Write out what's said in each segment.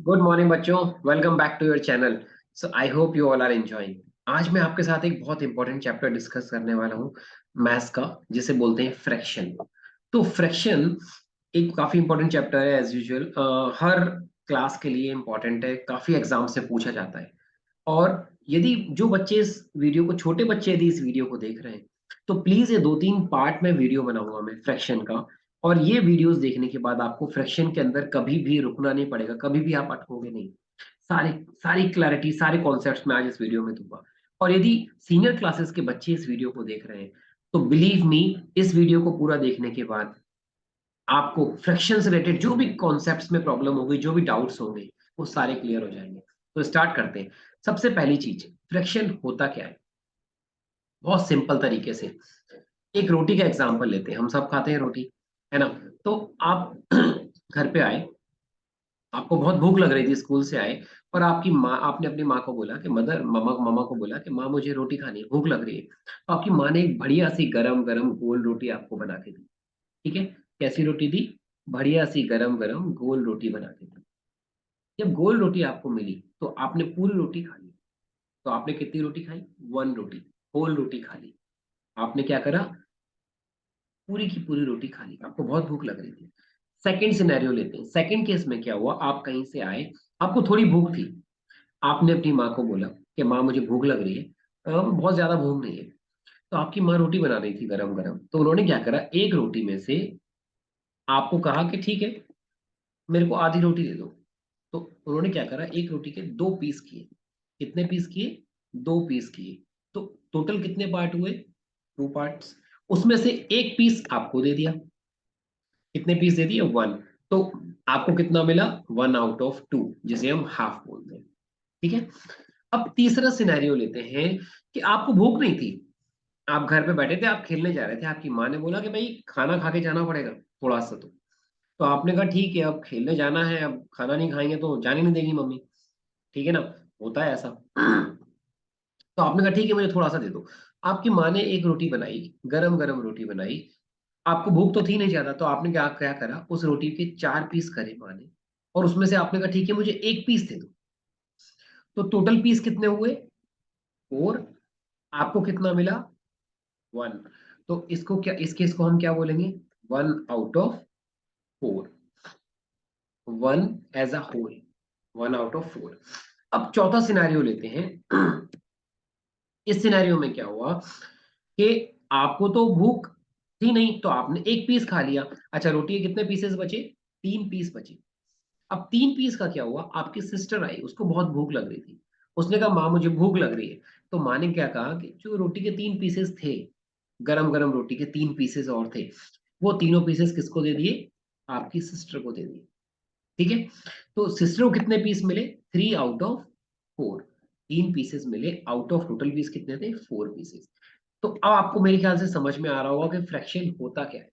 Good morning बच्चों। Welcome back to your channel. So I hope you all are enjoying. आज मैं आपके साथ एक बहुत इंपॉर्टेंट चैप्टर डिस्कस करने वाला हूँ, मैथ्स का, जिसे बोलते हैं फ्रैक्शन। तो फ्रैक्शन एक काफी इंपॉर्टेंट चैप्टर है, एज यूजुअल हर क्लास के लिए इंपॉर्टेंट है, काफी एग्जाम से पूछा जाता है। और यदि जो बच्चे इस वीडियो को, छोटे बच्चे यदि इस वीडियो को देख रहे हैं, तो प्लीज ये दो तीन पार्ट में वीडियो बनाऊंगा मैं फ्रैक्शन का। और ये वीडियोस देखने के बाद आपको फ्रैक्शन के अंदर कभी भी रुकना नहीं पड़ेगा, कभी भी आप अटकोगे नहीं। सारी सारी क्लैरिटी, सारे कॉन्सेप्ट्स मैं आज इस वीडियो में दूंगा। और यदि सीनियर क्लासेस के बच्चे इस वीडियो को देख रहे हैं, तो बिलीव मी, इस वीडियो को पूरा देखने के बाद आपको फ्रैक्शन से रिलेटेड जो भी कॉन्सेप्ट्स में प्रॉब्लम होगी, जो भी डाउट्स होंगे, वो सारे क्लियर हो जाएंगे। तो स्टार्ट करते हैं। सबसे पहली चीज, फ्रैक्शन होता क्या है? बहुत सिंपल तरीके से एक रोटी का एग्जांपल लेते हैं। हम सब खाते हैं रोटी, है ना? तो आप घर पे आए, आपको बहुत भूख लग रही थी, स्कूल से आए, और आपकी माँ, आपने अपनी माँ को बोला कि मदर, मामा मामा को बोला कि माँ मुझे रोटी खानी है, भूख लग रही है। तो आपकी माँ ने एक बढ़िया सी गरम गरम गोल रोटी आपको बना के दी। ठीक है? कैसी रोटी दी? बढ़िया सी गरम गरम गोल रोटी बना के दी। जब गोल रोटी आपको मिली, तो आपने पूरी रोटी खा ली। तो आपने कितनी रोटी खाई? वन रोटी, होल रोटी खा ली। आपने क्या करा? पूरी की पूरी रोटी खा ली। आपको बहुत भूख लग रही थी। सेकंड सिनेरियो लेते हैं। सेकंड केस में क्या हुआ? आप कहीं से आए, आपको थोड़ी भूख थी। आपने अपनी माँ को बोला कि माँ मुझे भूख लग रही है, बहुत ज्यादा भूख नहीं है। तो आपकी माँ रोटी बना रही थी गरम गरम, तो उन्होंने क्या करा, एक रोटी में से आपको कहा कि ठीक है, मेरे को आधी रोटी दे दो। तो उन्होंने क्या करा, एक रोटी के दो पीस किए। कितने पीस किए? दो पीस किए। तो टोटल कितने पार्ट हुए? Two parts. उसमें से एक पीस आपको दे दिया। कितने पीस दे दिए? वन। तो आपको कितना मिला? वन आउट ऑफ टू, जिसे हम हाफ बोलते हैं। ठीक है? अब तीसरा सिनेरियो लेते हैं कि आपको भूख नहीं थी, आप घर पे बैठे थे, आप खेलने जा रहे थे, आपकी माँ ने बोला कि भाई खाना खा के जाना पड़ेगा थोड़ा सा। तो आपने कहा ठीक है, अब खेलने जाना है, अब खाना नहीं खाएंगे तो जाने नहीं देगी मम्मी। ठीक है ना? होता है ऐसा। तो आपने कहा ठीक है, मुझे थोड़ा सा दे दो। आपकी माँ ने एक रोटी बनाई, गरम गरम रोटी बनाई। आपको भूख तो थी नहीं ज्यादा, तो आपने क्या क्या करा, उस रोटी के चार पीस करे माँ ने, और उसमें से आपने कहा ठीक है, मुझे एक पीस दे दो। तो टोटल पीस कितने हुए? फोर। आपको कितना मिला? वन। तो इसको क्या, इस केस को हम क्या बोलेंगे? One out of four. One as a whole, one out of four. अब चौथा सिनेरियो लेते हैं। इस सिनेरियो में क्या हुआ कि आपको तो भूख थी नहीं, तो आपने एक पीस खा लिया। अच्छा, रोटी के कितने पीसेस बचे? तीन पीस बचे। अब तीन पीस का क्या हुआ, आपकी सिस्टर आई, उसको बहुत भूख लग रही थी। उसने कहा माँ मुझे भूख लग रही है। तो माँ ने क्या कहा कि जो रोटी के तीन पीसेस थे, गरम गरम रोटी के तीन पीसेस और थे, वो तीनों पीसेस किसको दे दिए? आपकी सिस्टर को दे दिए। ठीक है? तो सिस्टर को कितने पीस मिले? Three out of four. तीन पीसेस मिले आउट ऑफ टोटल पीस कितने थे? Four pieces. तो अब आपको मेरे ख्याल से समझ में आ रहा होगा कि फ्रैक्शन होता क्या है।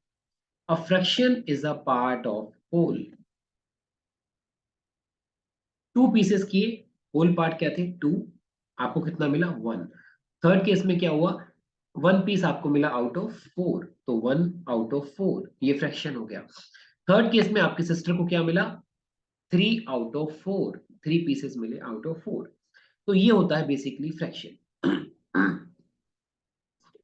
A fraction is a part of whole. Two pieces किए, होल पार्ट क्या थे? टू। आपको कितना मिला? वन। थर्ड केस में क्या हुआ? वन पीस आपको मिला आउट ऑफ फोर, तो वन आउट ऑफ फोर, ये फ्रैक्शन हो गया। थर्ड केस में आपकी सिस्टर को क्या मिला? Three out of four, three pieces मिले आउट ऑफ फोर। तो ये होता है बेसिकली फ्रैक्शन।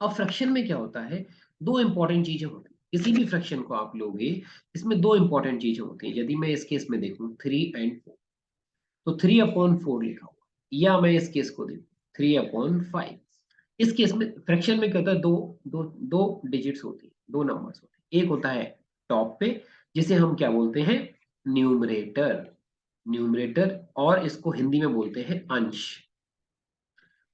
अब फ्रैक्शन में क्या होता है, दो इंपॉर्टेंट चीजें होती हैं। किसी भी फ्रैक्शन को आप लोगे, इसमें दो इंपॉर्टेंट चीजें होती हैं। यदि मैं इस केस में देखूं थ्री एंड फोर, तो थ्री अपॉन फोर लिखा हुआ, या मैं इस केस को देखूं थ्री अपॉन फाइव। इस केस में फ्रैक्शन में क्या होता है, दो दो दो डिजिट्स होती है, दो नंबर्स होते हैं। एक होता है टॉप पे, जिसे हम क्या बोलते हैं? न्यूमरेटर। न्यूमरेटर, और इसको हिंदी में बोलते हैं अंश।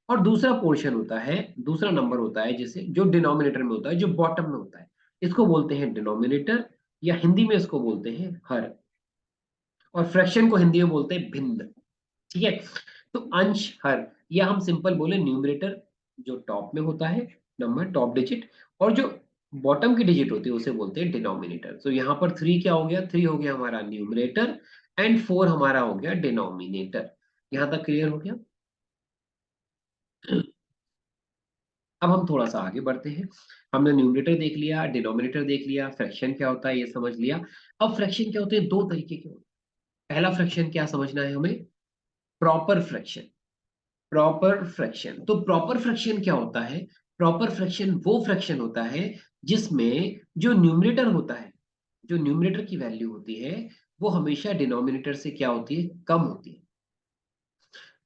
और दूसरा पोर्शन होता है, दूसरा नंबर होता है, जिसे जो डिनोमिनेटर में होता है, जो बॉटम में होता है, इसको बोलते हैं डिनोमिनेटर, या हिंदी में इसको बोलते हैं हर। और फ्रैक्शन को हिंदी में बोलते हैं भिन्न। ठीक है? तो अंश, हर, या हम सिंपल बोले न्यूमरेटर, जो टॉप में होता है नंबर, टॉप डिजिट, और जो बॉटम की डिजिट होती है उसे बोलते हैं डिनोमिनेटर। तो यहाँ पर थ्री क्या हो गया? थ्री हो गया हमारा न्यूमरेटर, एंड फोर हमारा हो गया डिनोमिनेटर। यहाँ तक क्लियर हो गया? अब हम थोड़ा सा आगे बढ़ते हैं। हमने न्यूमरेटर देख लिया, डिनोमिनेटर देख लिया, फ्रैक्शन क्या होता है ये समझ लिया। अब फ्रैक्शन क्या होते हैं? दो तरीके के होते पहला फ्रैक्शन क्या समझना है हमें? Proper fraction. प्रॉपर फ्रैक्शन, तो प्रॉपर फ्रैक्शन क्या होता है? प्रॉपर फ्रैक्शन वो फ्रैक्शन होता है जिसमें जो न्यूमरेटर होता है, जो न्यूमरेटर की वैल्यू होती है, वो हमेशा डिनोमिनेटर से क्या होती है? कम होती है।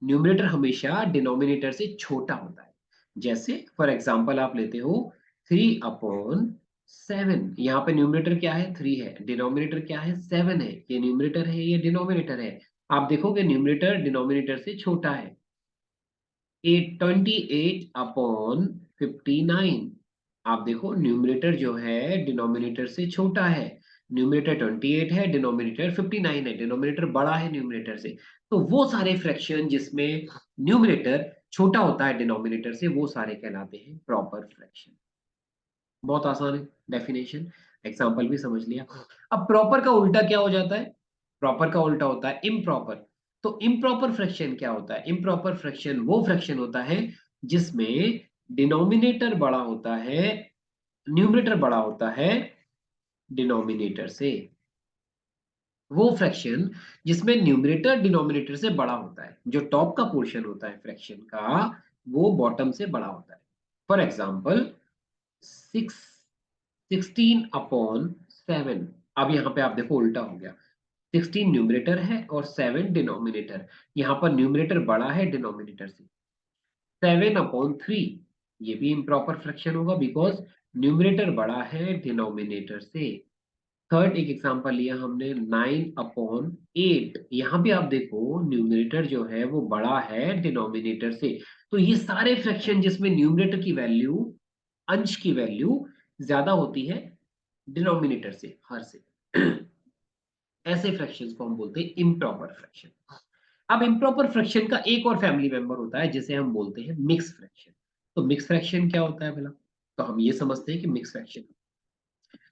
न्यूमरेटर हमेशा डिनोमिनेटर से छोटा होता है। जैसे फॉर एग्जांपल आप लेते हो 3/7। यहाँ पे न्यूमरेटर क्या है? 3 है, डिनोमिनेटर क्या है? 7 है। ये न्यूमरेटर है, ये डिनोमिनेटर है। आप देखोगे न्यूमरेटर डिनोमिनेटर से छोटा है। 28/59। आप देखो न्यूमरेटर जो है डिनोमिनेटर से छोटा है। न्यूमरेटर 28 है, डिनोमिनेटर 59 है। डिनोमिनेटर बड़ा है न्यूमरेटर से। तो वो सारे फ्रैक्शन जिसमें न्यूमरेटर छोटा होता है डिनोमिनेटर से, वो सारे कहलाते हैं प्रॉपर फ्रैक्शन। बहुत आसान है डेफिनेशन, एग्जांपल भी समझ लिया। अब प्रॉपर का उल्टा क्या हो जाता है? प्रॉपर का उल्टा होता है इम्प्रॉपर। तो इम्प्रॉपर फ्रैक्शन क्या होता है? इम्प्रॉपर फ्रैक्शन वो फ्रैक्शन होता है जिसमें डिनोमिनेटर बड़ा होता है, न्यूमरेटर बड़ा होता है डिनोमिनेटर से। वो फ्रैक्शन जिसमें न्यूमरेटर डिनोमिनेटर से बड़ा होता है, जो टॉप का पोर्शन होता है फ्रैक्शन का, वो बॉटम से बड़ा होता है। For example 16/7। अब यहाँ पे आप देखो उल्टा हो गया। 16 न्यूमरेटर है और 7 डिनोमिनेटर। यहाँ पर न्यूमरेटर बड़ा है डिनोमिनेटर से। 7/3, ये भी इम्प्रॉपर फ्रैक्शन होगा बिकॉज न्यूमरेटर बड़ा है डिनोमिनेटर से। थर्ड एक एग्जांपल लिया हमने 9/8। यहाँ भी आप देखो न्यूमरेटर जो है वो बड़ा है डिनोमिनेटर से। तो ये सारे फ्रैक्शन जिसमें न्यूमरेटर की वैल्यू, अंश की वैल्यू ज्यादा होती है डिनोमिनेटर से, हर से। ऐसे फ्रैक्शंस को हम बोलते हैं इम्प्रॉपर फ्रैक्शन। अब इम्प्रॉपर फ्रैक्शन का एक और फैमिली मेंबर होता है जिसे हम बोलते हैं मिक्स फ्रैक्शन। तो मिक्स फ्रैक्शन क्या होता है भला? तो हम ये समझते हैं कि मिक्स फ्रैक्शन,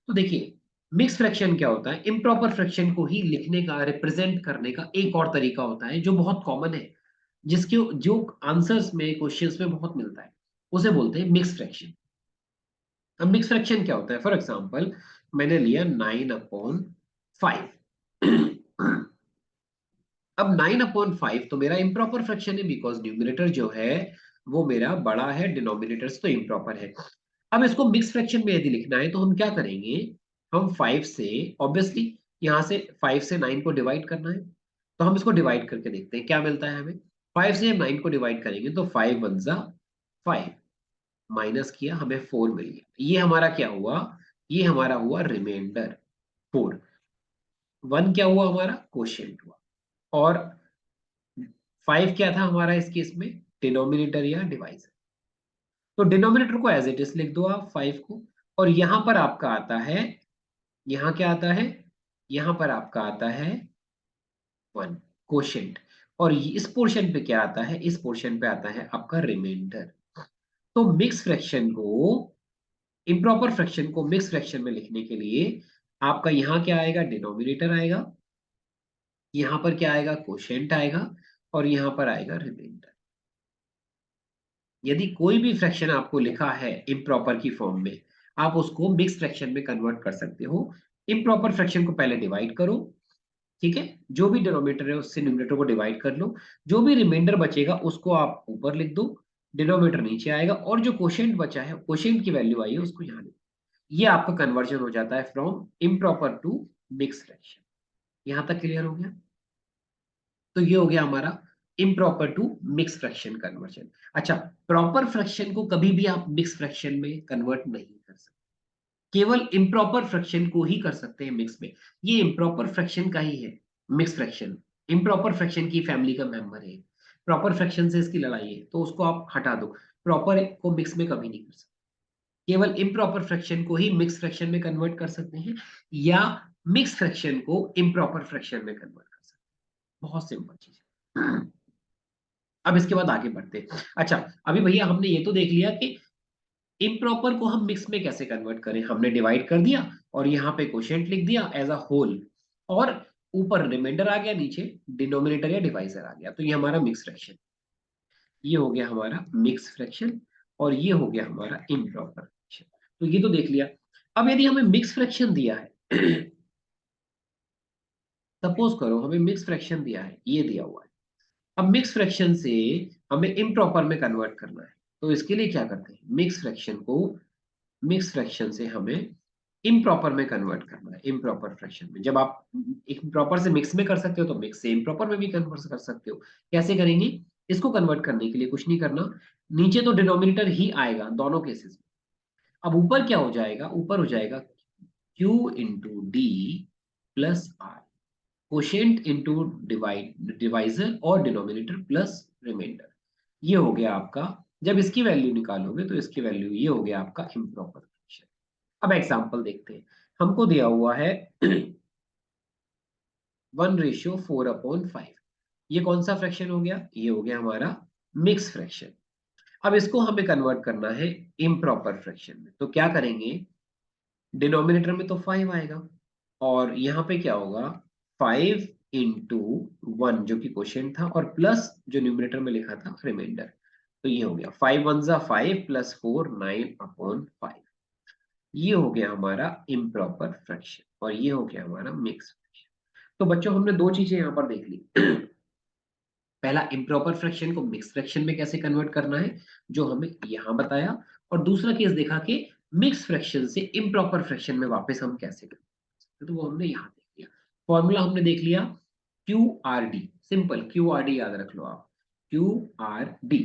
तो देखिए मिक्स फ्रैक्शन क्या होता है? इम्प्रॉपर फ्रैक्शन को ही लिखने का, रिप्रेजेंट करने का एक और तरीका होता है जो बहुत कॉमन है, जिसके जो आंसर्स में, क्वेश्चंस में बहुत मिलता है, उसे बोलते हैं मिक्स फ्रैक्शन। अब मिक्स फ्रैक्शन क्या होता है? फॉर एग्जाम्पल मैंने लिया 9/5। अब 9/5 तो मेरा इम्प्रॉपर फ्रैक्शन है बिकॉज न्यूमरेटर जो है वो मेरा बड़ा है डिनोमिनेटर से, तो इम्प्रॉपर है। अब इसको मिक्स फ्रैक्शन में यदि लिखना है तो हम क्या करेंगे? हम 5 से, ऑब्वियसली यहाँ से 5 से 9 को डिवाइड करना है, तो हम इसको डिवाइड करके देखते हैं क्या मिलता है हमें। 5 से हम 9 को डिवाइड करेंगे तो 5 1 जा 5, माइनस किया हमें 4 मिल गया। ये हमारा क्या हुआ? ये हमारा हुआ रिमाइंडर 4। 1 क्या हुआ? हमारा क्वोशिएंट हुआ। और 5 क्या था हमारा इस केस में? डिनोमिनेटर या डिवाइजर। तो डिनोमिनेटर को एज इट इज लिख दो आप 5 को। और यहां पर आपका आता है, यहाँ क्या आता है? यहाँ पर आपका आता है 1, क्वोशिएंट। और इस पोर्शन पे क्या आता है? इस पोर्शन पे आता है आपका रिमाइंडर। तो मिक्स फ्रैक्शन को, इम्प्रॉपर फ्रैक्शन को मिक्स फ्रैक्शन में लिखने के लिए आपका यहाँ क्या आएगा? डिनोमिनेटर आएगा, यहाँ पर क्या आएगा? क्वोशिएंट आएगा, और यहाँ पर आएगा रिमाइंडर। यदि कोई भी फ्रैक्शन आपको लिखा है इम्प्रॉपर की फॉर्म में, आप उसको मिक्स फ्रैक्शन में कन्वर्ट कर सकते हो। इम्प्रॉपर फ्रैक्शन को पहले डिवाइड करो, ठीक है, जो भी डिनोमिनेटर है उससे न्यूमरेटर को डिवाइड कर लो। जो भी रिमाइंडर बचेगा उसको आप ऊपर लिख दो, डिनोमिनेटर नीचे आएगा, और जो क्वोशिएंट बचा है, क्वोशिएंट की वैल्यू आई है, उसको यहाँ लिख दो। ये आपका कन्वर्जन हो जाता है from improper to mix fraction. यहां तक क्लियर हो गया? तो ये हो गया हमारा improper to mix fraction conversion. अच्छा, प्रॉपर फ्रैक्शन को कभी भी आप मिक्स फ्रैक्शन में कन्वर्ट नहीं कर सकते, केवल इम्प्रॉपर फ्रैक्शन को ही कर सकते हैं मिक्स में। ये इम्प्रॉपर फ्रैक्शन का ही है मिक्स फ्रैक्शन, इम्प्रॉपर फ्रैक्शन की फैमिली का मेंबर है। प्रॉपर फ्रैक्शन से इसकी लड़ाई है तो उसको आप हटा दो। प्रॉपर को मिक्स में कभी नहीं कर सकते, केवल इम्प्रॉपर फ्रैक्शन को ही मिक्स फ्रैक्शन में कन्वर्ट कर सकते हैं, या मिक्स फ्रैक्शन को इम्प्रॉपर फ्रैक्शन में कन्वर्ट कर सकते हैं। बहुत सिंपल चीज है। अब इसके बाद आगे बढ़ते हैं। अच्छा, अभी भैया हमने ये तो देख लिया कि इम्प्रॉपर को हम मिक्स में कैसे कन्वर्ट करें। हमने डिवाइड कर दिया और यहाँ पे क्वोशिएंट लिख दिया एज अ होल, और ऊपर रिमाइंडर आ गया, नीचे डिनोमिनेटर या डिवाइजर आ गया, तो ये हमारा मिक्स फ्रैक्शन। ये हो गया हमारा मिक्स फ्रैक्शन, और ये हो गया हमारा इम्प्रॉपर फ्रैक्शन। तो ये तो देख लिया। अब यदि हमें मिक्स फ्रैक्शन दिया है सपोज करो हमें मिक्स फ्रैक्शन दिया है, ये दिया हुआ है। अब मिक्स फ्रैक्शन से हमें इम्प्रॉपर में कन्वर्ट करना है, तो इसके लिए क्या करते हैं, मिक्स फ्रैक्शन से हमें इम्प्रॉपर में कन्वर्ट करना है, इम्प्रॉपर फ्रैक्शन में। जब आप इम्प्रॉपर से मिक्स में कर सकते हो तो मिक्स से इम्प्रॉपर में भी कन्वर्ट कर सकते हो। कैसे करेंगे, इसको कन्वर्ट करने के लिए कुछ नहीं करना, नीचे तो डिनोमिनेटर ही आएगा दोनों केसेस में। अब ऊपर क्या हो जाएगा, ऊपर हो जाएगा Q into D plus R, quotient into divisor और डिनोमिनेटर प्लस रिमाइंडर। ये हो गया आपका, जब इसकी वैल्यू निकालोगे तो इसकी वैल्यू ये हो गया आपका इम्प्रॉपर फ्रैक्शन। अब एग्जांपल देखते हैं, हमको दिया हुआ है 1:4/5। ये कौन सा फ्रैक्शन हो गया, ये हो गया हमारा मिक्स फ्रैक्शन। अब इसको हमें कन्वर्ट करना है इम्प्रॉपर फ्रैक्शन में, तो क्या करेंगे, डिनोमिनेटर में तो 5 आएगा और यहाँ पे क्या होगा 5 इंटू 1 जो कि क्वोशिएंट था, और प्लस जो न्यूमरेटर में लिखा था रिमाइंडर। तो ये हो गया 5 1 5 प्लस 4 9/5। ये हो गया हमारा इम्प्रॉपर फ्रैक्शन और ये हो गया हमारा मिक्स फ्रैक्शन। तो बच्चों हमने दो चीजें यहाँ पर देख ली पहला इम्प्रॉपर फ्रैक्शन को मिक्स फ्रैक्शन में कैसे कन्वर्ट करना है, जो हमें यहाँ बताया, और दूसरा केस देखा कि मिक्स फ्रैक्शन से इम्प्रॉपर फ्रैक्शन में वापस हम कैसे कर सकते हैं, तो वो हमने यहाँ देख लिया। फॉर्मूला हमने देख लिया Q R D, simple Q R D याद रख लो आप, Q R D,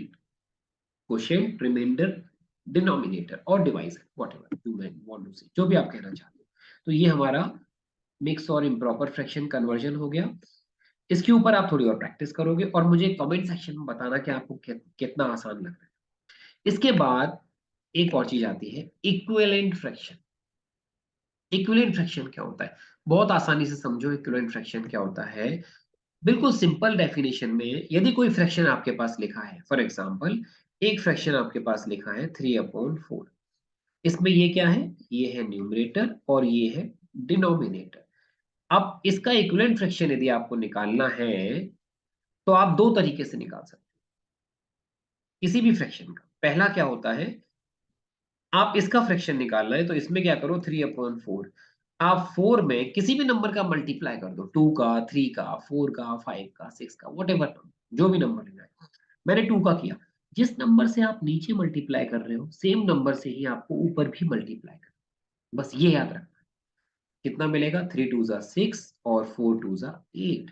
quotient, remainder, denominator और divisor, whatever you want to say, जो भी आप कहना चाहते हो। तो ये हमारा मिक्स और इम्प्रॉपर फ्रैक्शन कन्वर्जन हो गया। इसके ऊपर आप थोड़ी और प्रैक्टिस करोगे और मुझे कमेंट सेक्शन में बताना कि आपको कितना आसान लग रहा है। इसके बाद एक और चीज आती है इक्विवेलेंट फ्रैक्शन। इक्विवेलेंट फ्रैक्शन क्या होता है, बहुत आसानी से समझो इक्विवेलेंट फ्रैक्शन क्या होता है। बिल्कुल सिंपल डेफिनेशन में, यदि कोई फ्रैक्शन आपके पास लिखा है, फॉर एग्जांपल एक फ्रैक्शन आपके पास लिखा है 3/4, इसमें ये क्या है, ये है न्यूमरेटर और ये है डिनोमिनेटर। अब इसका इक्विवेलेंट फ्रैक्शन यदि आपको निकालना है तो आप दो तरीके से निकाल सकते हैं किसी भी फ्रैक्शन का। पहला क्या होता है, आप इसका फ्रैक्शन निकालना है तो इसमें क्या करो 3/4, आप 4 में किसी भी नंबर का मल्टीप्लाई कर दो, 2 का, 3 का, 4 का, 5 का, 6 का, वट जो भी नंबर लेना है। मैंने 2 का किया, जिस नंबर से आप नीचे मल्टीप्लाई कर रहे हो सेम नंबर से ही आपको ऊपर भी मल्टीप्लाई करना, बस ये याद रखना। कितना मिलेगा, 3 2 6 और 4 2 8।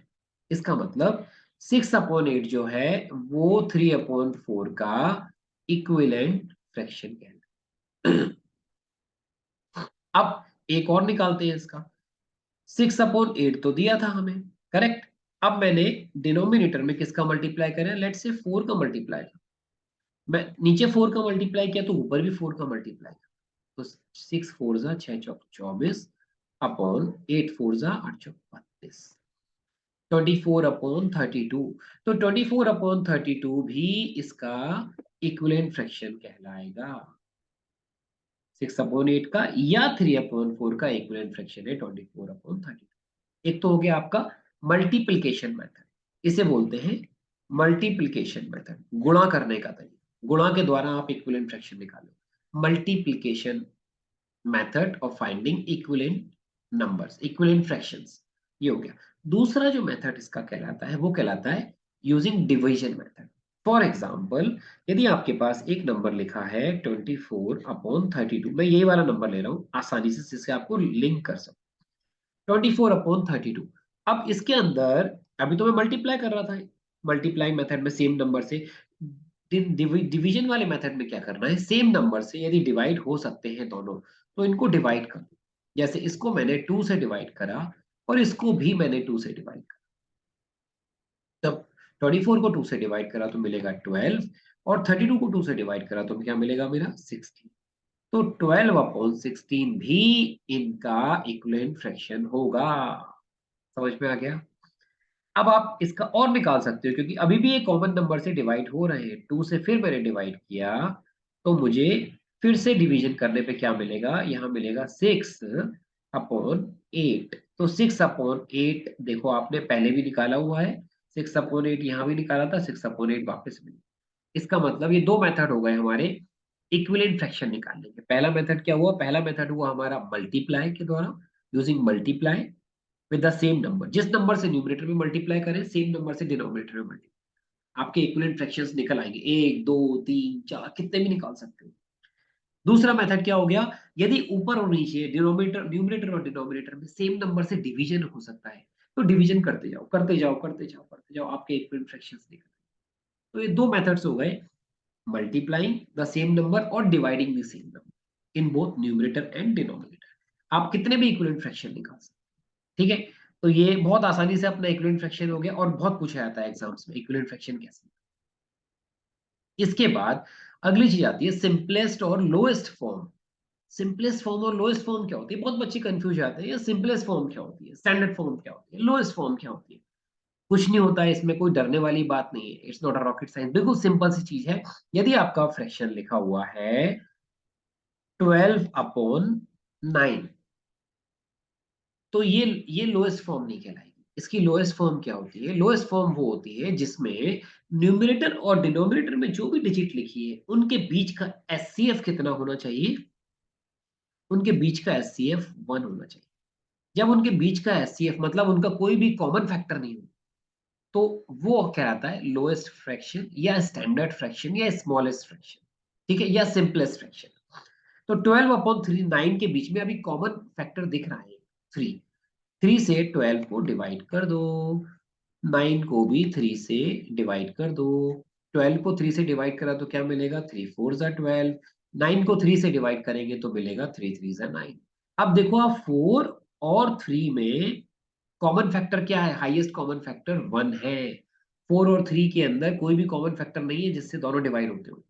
इसका मतलब 6/8 जो है वो 3/4 का इक्विवेलेंट फ्रैक्शन कहलाता है। अब एक और निकालते हैं इसका, 6/8 तो दिया था हमें, करेक्ट। अब मैंने डिनोमिनेटर में किसका मल्टीप्लाई करें, लेट से 4 का मल्टीप्लाई, मैं नीचे 4 का मल्टीप्लाई किया तो ऊपर भी 4 का मल्टीप्लाई, तो 6 4 6 24 अपॉन 8 4 8 32, 24/32। तो 24/32 भी इसका इक्विवेलेंट फ्रैक्शन कहलाएगा। 6/8 का या 3/4 का इक्विवेलेंट फ्रैक्शन है 24/32। एक तो हो गया आपका मल्टीप्लिकेशन मेथड, इसे बोलते हैं मल्टीप्लिकेशन मेथड, गुणा करने का तरीका, गुणा के द्वारा आप इक्विवेलेंट फ्रैक्शन निकालो, multiplication method of finding equivalent numbers, equivalent fractions, ये हो गया। दूसरा जो मेथड इसका कहलाता है वो कहलाता है using division method. For example यदि आपके पास एक नंबर लिखा है 24/32, मैं यही वाला नंबर ले रहा हूं आसानी से जिससे आपको लिंक कर सकूं, 24/32। अब इसके अंदर अभी तो मैं मल्टीप्लाई कर रहा था, मल्टीप्लाई मेथड में सेम नंबर से, डिवीजन वाले मेथड में क्या करना है, सेम नंबर से यदि डिवाइड हो सकते हैं दोनों तो इनको डिवाइड कर दो। जैसे इसको मैंने 2 से डिवाइड करा और इसको भी मैंने 2 से डिवाइड करा, तब 24 को 2 से डिवाइड करा तो मिलेगा 12, और 32 को 2 से डिवाइड करा तो क्या मिलेगा मेरा 16। तो 12/16 भी इनका इक्विवेलेंट फ्रैक्शन होगा। समझ में आ गया। अब आप इसका और निकाल सकते हो क्योंकि अभी भी ये कॉमन नंबर से डिवाइड हो रहे हैं, 2 से फिर मैंने डिवाइड किया तो मुझे फिर से डिवीजन करने पे क्या मिलेगा, यहाँ मिलेगा 6/8। तो 6/8 देखो आपने पहले भी निकाला हुआ है, 6/8 यहाँ भी निकाला था, 6/8 वापस मिला। इसका मतलब ये दो मेथड हो गए हमारे इक्विवेलेंट फ्रैक्शन निकालने के। पहला मेथड क्या हुआ, पहला मेथड हुआ हमारा मल्टीप्लाई के द्वारा, using multiply, with the same number. जिस नंबर से न्यूमरेटर में मल्टीप्लाई करें सेम नंबर से डिनोमिनेटर में मल्टीप्लाई, आपके इक्विवेलेंट फ्रैक्शंस निकल आएंगे, 1 2 3 4 कितने भी निकाल सकते हो। दूसरा मेथड क्या हो गया, यदि ऊपर और नीचे डिनोमिनेटर न्यूमरेटर और डिनोमिनेटर में सेम नंबर से डिवीजन हो सकता है तो डिवीजन करते जाओ करते जाओ करते जाओ करते जाओ, आपके इक्विवेलेंट फ्रैक्शंस निकल। तो ये दो मेथड्स हो गए, मल्टीप्लाइंग द सेम नंबर और dividing the same number in both numerator and denominator. आप कितने भी इक्विवेलेंट फ्रैक्शन निकाल सकते हैं, ठीक है। तो ये बहुत आसानी से अपना इक्विवेलेंट फ्रैक्शन हो गया और बहुत पूछा जाता है एग्जाम्स में इक्विवेलेंट फ्रैक्शन कैसे। इसके बाद अगली चीज आती है सिंपलेस्ट और लोएस्ट फॉर्म। सिंपलेस्ट फॉर्म और लोएस्ट फॉर्म क्या होती है, बहुत बच्चे कंफ्यूज जाते हैं, सिंपलेस्ट फॉर्म क्या होती है, स्टैंडर्ड फॉर्म क्या होती है, लोएस्ट फॉर्म क्या होती है। कुछ नहीं होता है इसमें, कोई डरने वाली बात नहीं है, it's not a rocket science, बिल्कुल सिंपल सी चीज है। यदि आपका फ्रैक्शन लिखा हुआ है 12/9, तो ये लोएस्ट फॉर्म नहीं कहलाएगी। इसकी लोएस्ट फॉर्म क्या होती है, लोएस्ट फॉर्म वो होती है जिसमें न्यूमरेटर और डिनोमिनेटर में जो भी डिजिट लिखी है उनके बीच का एचसीएफ कितना होना चाहिए, उनके बीच का एचसीएफ 1 होना चाहिए। जब उनके बीच का एचसीएफ मतलब उनका कोई भी कॉमन फैक्टर नहीं हो तो वो कहलाता है लोएस्ट फ्रैक्शन या स्टैंडर्ड फ्रैक्शन या स्मॉलेस्ट फ्रैक्शन, ठीक है, या सिंपलेस्ट फ्रैक्शन। तो 12/3 9 के बीच में अभी कॉमन फैक्टर दिख रहा है 3, 3 से 12 को डिवाइड कर दो, 9 को भी 3 से डिवाइड कर दो। 12 को 3 से डिवाइड करा तो क्या मिलेगा, 3 4 जा 12। 9 को 3 से डिवाइड करेंगे तो मिलेगा 3 3 जा 9। अब देखो आप 4 और 3 में कॉमन फैक्टर क्या है, हाईएस्ट कॉमन फैक्टर 1 है। 4 और 3 के अंदर कोई भी कॉमन फैक्टर नहीं है जिससे दोनों डिवाइड होते हो।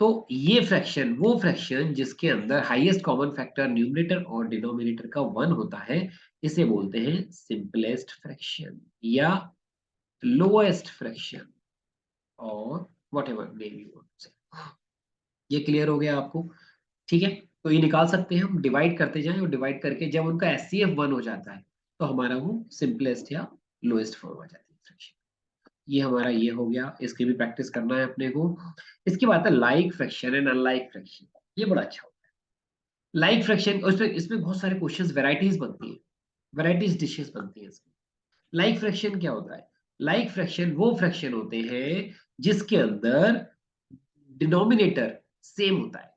तो ये फ्रैक्शन वो फ्रैक्शन जिसके अंदर हाईएस्ट कॉमन फैक्टर न्यूमरेटर और डिनोमिनेटर का 1 होता है, इसे बोलते हैं सिंपलेस्ट फ्रैक्शन या लोएस्ट फ्रैक्शन और whatever name you want to say. ये क्लियर हो गया आपको, ठीक है। तो ये निकाल सकते हैं हम, डिवाइड करते जाएं और डिवाइड करके जब उनका एचसीएफ 1 हो जाता है तो हमारा वो सिंपलेस्ट या लोएस्ट फॉर्म आ जाती है फ्रैक्शन। ये हमारा ये हो गया, इसकी भी प्रैक्टिस करना है अपने को। इसके बाद है like fraction and unlike fraction. ये बड़ा अच्छा होता है लाइक फ्रैक्शन, और इसमें इसमें बहुत सारे क्वेश्चंस वैरायटीज बनती है, वैरायटीज डिशेस बनती है इसमें। लाइक फ्रैक्शन क्या होता है, लाइक फ्रैक्शन वो फ्रैक्शन होते हैं जिसके अंदर डिनोमिनेटर सेम होता है।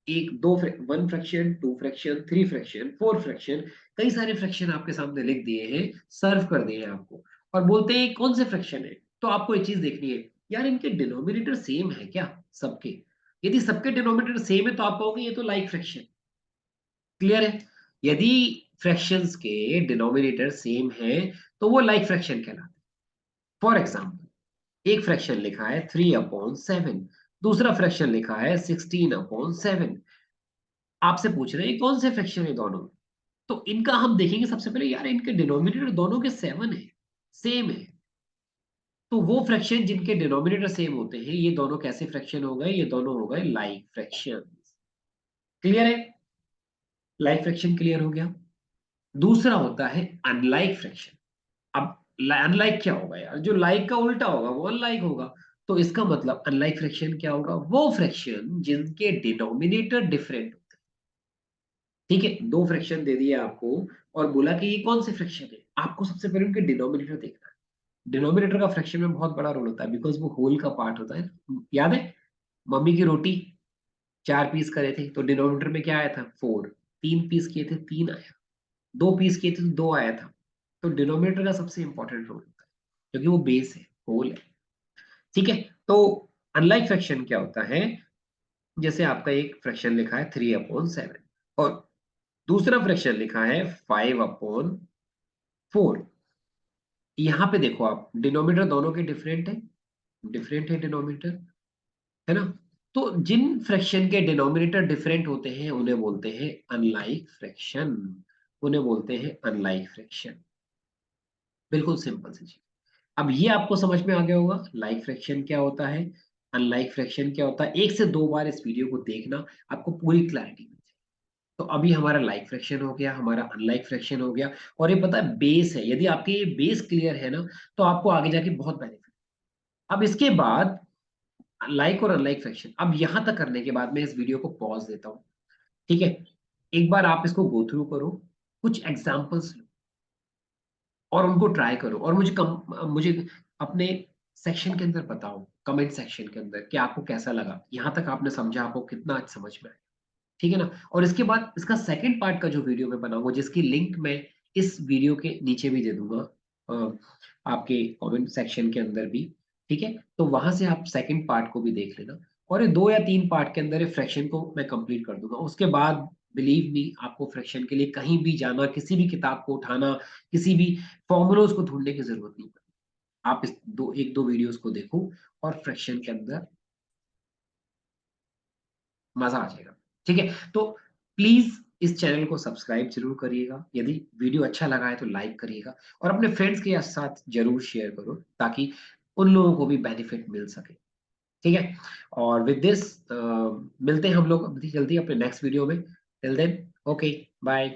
एक दो 1 फ्रैक्शन 2 फ्रैक्शन 3 फ्रैक्शन 4 फ्रैक्शन, कई सारे फ्रैक्शन आपके सामने लिख दिए हैं, सर्व कर दिए हैं आपको, और बोलते हैं कौन से फ्रैक्शन है। तो आपको एक चीज देखनी है, यार इनके डिनोमिनेटर सेम है क्या सबके। यदि सबके डिनोमिनेटर सेम है तो आप कहोगे ये तो लाइक फ्रैक्शन, क्लियर है। यदि फ्रैक्शंस के डिनोमिनेटर सेम है तो वो लाइक फ्रैक्शन कहलाते हैं। फॉर एग्जाम्पल एक फ्रैक्शन लिखा है 3/7, दूसरा फ्रैक्शन लिखा है 16/7, आपसे पूछ रहे हैं कौन से फ्रैक्शन है दोनों। तो इनका हम देखेंगे सबसे पहले, यार इनके डिनोमिनेटर दोनों के 7 है, सेम है। तो वो फ्रैक्शन जिनके डिनोमिनेटर सेम होते हैं ये दोनों कैसे फ्रैक्शन हो गए, ये दोनों हो गए लाइक फ्रैक्शन। क्लियर है, लाइक फ्रैक्शन क्लियर हो गया। दूसरा होता है अनलाइक फ्रैक्शन। अब अनलाइक क्या होगा यार, जो लाइक का उल्टा होगा वो अनलाइक होगा। तो इसका मतलब अनलाइक फ्रैक्शन क्या होगा, वो फ्रैक्शन जिनके डिनोमिनेटर डिफरेंट, ठीक है। दो फ्रैक्शन दे दिए आपको और बोला कि ये कौन से फ्रैक्शन है, आपको सबसे पहले उनके डिनोमिनेटर देखना है। डिनोमिनेटर का फ्रैक्शन में बहुत बड़ा रोल होता है बिकॉज वो होल का पार्ट होता है। याद है मम्मी की रोटी 4 पीस करे थे तो डिनोमिनेटर में क्या आया था 4, 3 पीस किए थे 3 आया, 2 पीस किए थे तो 2 आया था। तो डिनोमिनेटर का सबसे इंपॉर्टेंट रोल होता है क्योंकि वो बेस है, होल है, ठीक है। तो अनलाइक फ्रैक्शन क्या होता है, जैसे आपका एक फ्रैक्शन लिखा है 3/7 और दूसरा फ्रैक्शन लिखा है 5/4। यहां पे देखो आप डिनोमिनेटर दोनों के डिफरेंट है डिनोमिनेटर, है ना। तो जिन फ्रैक्शन के डिनोमिनेटर डिफरेंट होते हैं उन्हें बोलते हैं अनलाइक फ्रैक्शन, उन्हें बोलते हैं अनलाइक फ्रैक्शन। बिल्कुल सिंपल सी चीज। अब ये आपको समझ में आ गया होगा लाइक फ्रैक्शन क्या होता है, अनलाइक फ्रैक्शन क्या होता है। एक से दो बार इस वीडियो को देखना, आपको पूरी क्लैरिटी मिल जाएगी। तो अभी हमारा लाइक फ्रैक्शन हो गया, हमारा अनलाइक फ्रैक्शन हो गया, और ये पता है बेस है, यदि आपके ये बेस क्लियर है ना तो आपको आगे जाके बहुत बेनिफिट। अब इसके बाद लाइक और अनलाइक फ्रैक्शन, अब यहां तक करने के बाद मैं इस वीडियो को पॉज देता हूँ, ठीक है। एक बार आप इसको गो थ्रू करो, कुछ एग्जांपल्स लो, और उनको ट्राई करो, और मुझे अपने सेक्शन के अंदर बताओ, कमेंट सेक्शन के अंदर कि आपको कैसा लगा, यहाँ तक आपने समझा, आपको कितना आज समझ में आया। ठीक है ना। और इसके बाद इसका सेकंड पार्ट का जो वीडियो मैं बनाऊंगा, जिसकी लिंक मैं इस वीडियो के नीचे भी दे दूंगा, आपके कमेंट सेक्शन के अंदर भी। ठीक है, तो वहां से आप सेकंड पार्ट को भी देख लेना, और ये 2 या 3 पार्ट के अंदर फ्रैक्शन को मैं कंप्लीट कर दूंगा। उसके बाद बिलीव मी, आपको फ्रैक्शन के लिए कहीं भी जाना, किसी भी किताब को उठाना, किसी भी फॉर्मूलोज को ढूंढने की जरूरत नहीं पड़ती। आप इस एक दो वीडियोस को देखो और फ्रैक्शन के अंदर मजा आ जाएगा। ठीक है, तो प्लीज इस चैनल को सब्सक्राइब जरूर करिएगा, यदि वीडियो अच्छा लगा है तो लाइक करिएगा, और अपने फ्रेंड्स के साथ जरूर शेयर करो, ताकि उन लोगों को भी बेनिफिट मिल सके। ठीक है, और विद दिस मिलते हैं हम लोग अभी जल्दी अपने नेक्स्ट वीडियो में। Till then, okay, bye.